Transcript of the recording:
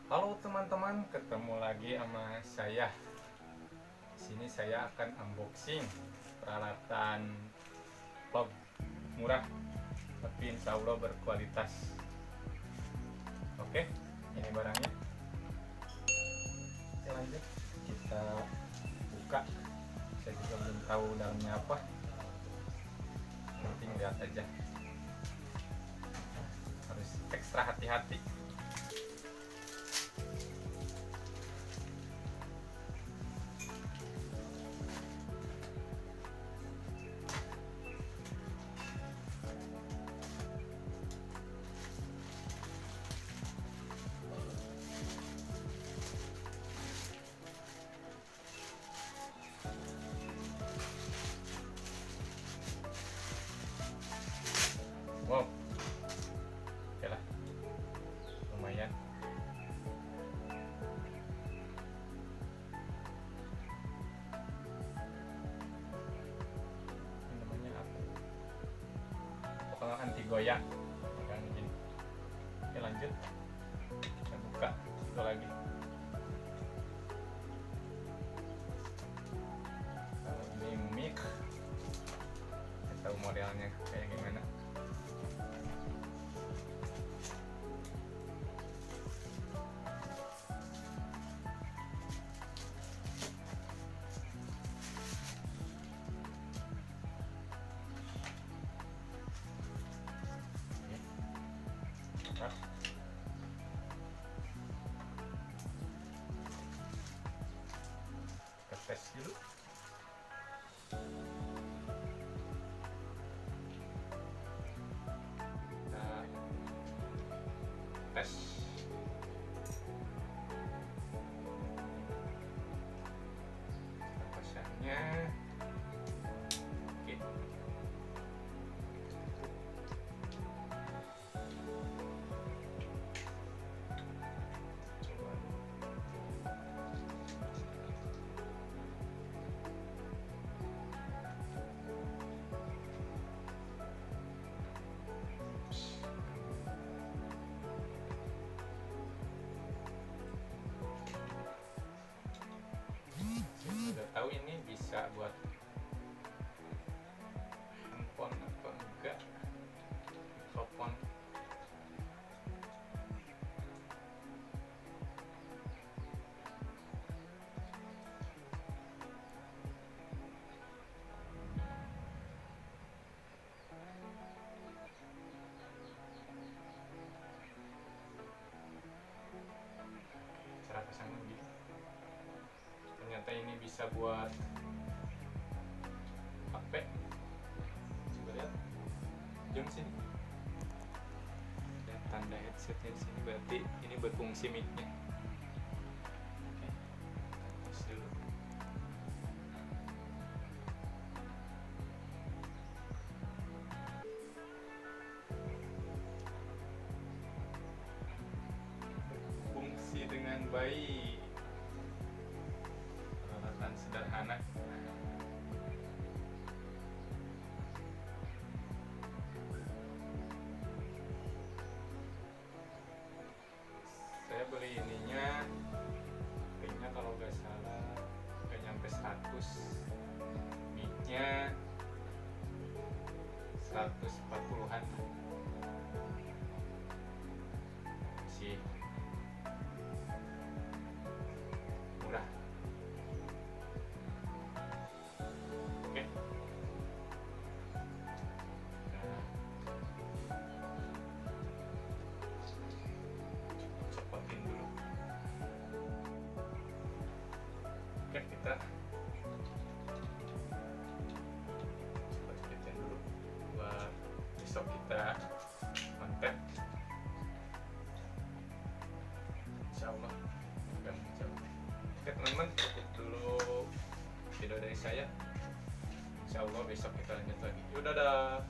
Halo teman-teman, ketemu lagi sama saya. Di sini saya akan unboxing peralatan vlog murah, tapi insya Allah berkualitas. Oke, ini barangnya. Oke, lanjut kita buka. Saya juga belum tahu dalamnya apa. Penting lihat aja. Harus ekstra hati-hati. Wow, oke lah, lumayan. Ini namanya apa? Pokoknya anti goyang. Pegang gini. Oke, lanjut. Kita buka satu lagi. Kalau ini mic, kita tahu modelnya kayak gimana. Kita tes dulu. Kita tes. Pasangnya. Oke. Udah tahu ini bisa buat handphone atau enggak, mikrofon. Cara pasangnya begini. Ternyata ini bisa buat HP. Coba lihat, jam sini. Lihat tanda headsetnya di sini, berarti ini berfungsi mic-nya. Oke, kita tes dulu. Fungsi dengan baik. Peralatan sederhana. Saya beli ininya, harganya kalau nggak salah nggak nyampe 100, mic-nya 140-an sih, murah. Oke. Nah, copotin dulu. Oke, kita copotin dulu buat besok kita konten. Insyaallah. Oke teman-teman, cukup dulu video dari saya. Insyaallah besok kita lanjut lagi. Yaudah, dadah.